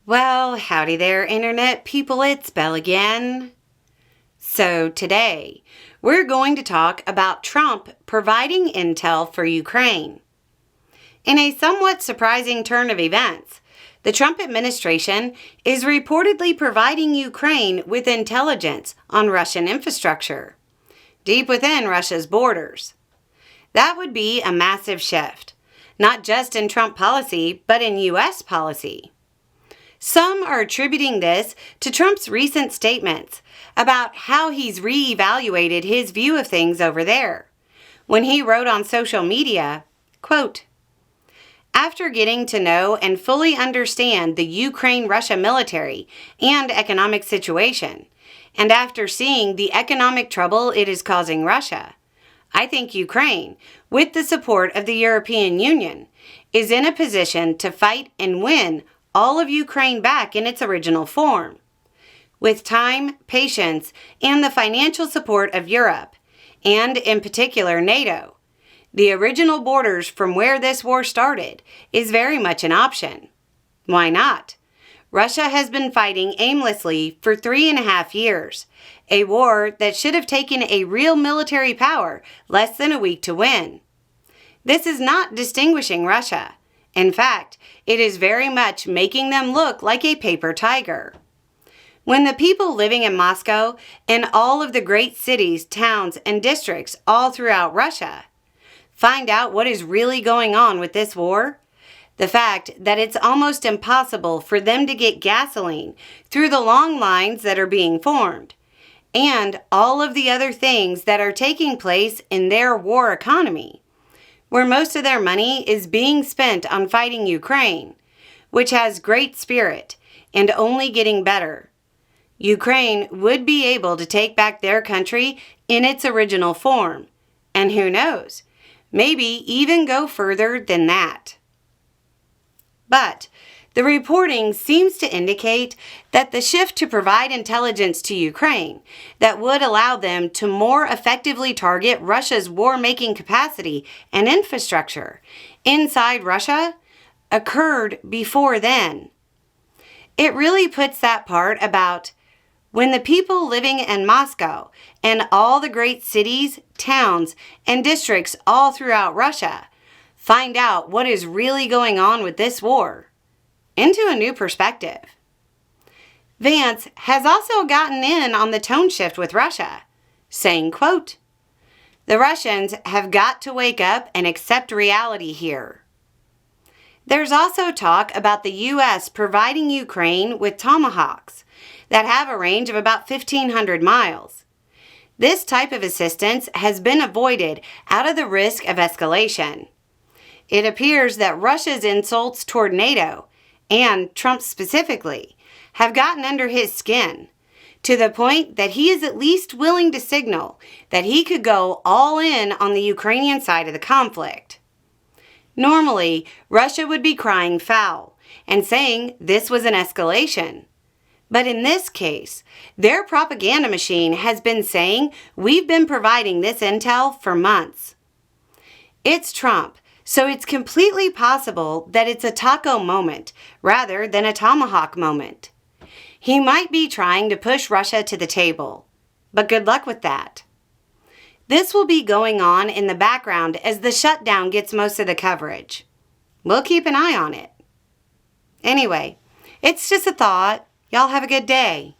Well, howdy there, Internet people, it's Belle again. So today, we're going to talk about Trump providing intel for Ukraine. In a somewhat surprising turn of events, the Trump administration is reportedly providing Ukraine with intelligence on Russian infrastructure, deep within Russia's borders. That would be a massive shift, not just in Trump policy, but in U.S. policy. Some are attributing this to Trump's recent statements about how he's reevaluated his view of things over there, when he wrote on social media, quote, "After getting to know and fully understand the Ukraine-Russia military and economic situation, and after seeing the economic trouble it is causing Russia, I think Ukraine, with the support of the European Union, is in a position to fight and win all of Ukraine back in its original form. With time, patience, and the financial support of Europe, and in particular NATO, the original borders from where this war started is very much an option. Why not? Russia has been fighting aimlessly for 3.5 years, a war that should have taken a real military power less than a week to win. This is not distinguishing Russia. In fact, it is very much making them look like a paper tiger. When the people living in Moscow and all of the great cities, towns, and districts all throughout Russia find out what is really going on with this war, the fact that it's almost impossible for them to get gasoline through the long lines that are being formed, and all of the other things that are taking place in their war economy, where most of their money is being spent on fighting Ukraine, which has great spirit and only getting better. Ukraine would be able to take back their country in its original form, and who knows, maybe even go further than that. But the reporting seems to indicate that the shift to provide intelligence to Ukraine that would allow them to more effectively target Russia's war-making capacity and infrastructure inside Russia occurred before then. It really puts that part about when the people living in Moscow and all the great cities, towns, and districts all throughout Russia find out what is really going on with this war into a new perspective. Vance has also gotten in on the tone shift with Russia, saying, quote, "The Russians have got to wake up and accept reality here." There's also talk about the U.S. providing Ukraine with Tomahawks that have a range of about 1,500 miles. This type of assistance has been avoided out of the risk of escalation. It appears that Russia's insults toward NATO, and Trump specifically, have gotten under his skin, to the point that he is at least willing to signal that he could go all in on the Ukrainian side of the conflict. Normally, Russia would be crying foul and saying this was an escalation. But in this case, their propaganda machine has been saying we've been providing this intel for months. It's Trump, so it's completely possible that it's a taco moment rather than a tomahawk moment. He might be trying to push Russia to the table, but good luck with that. This will be going on in the background as the shutdown gets most of the coverage. We'll keep an eye on it. Anyway, it's just a thought. Y'all have a good day.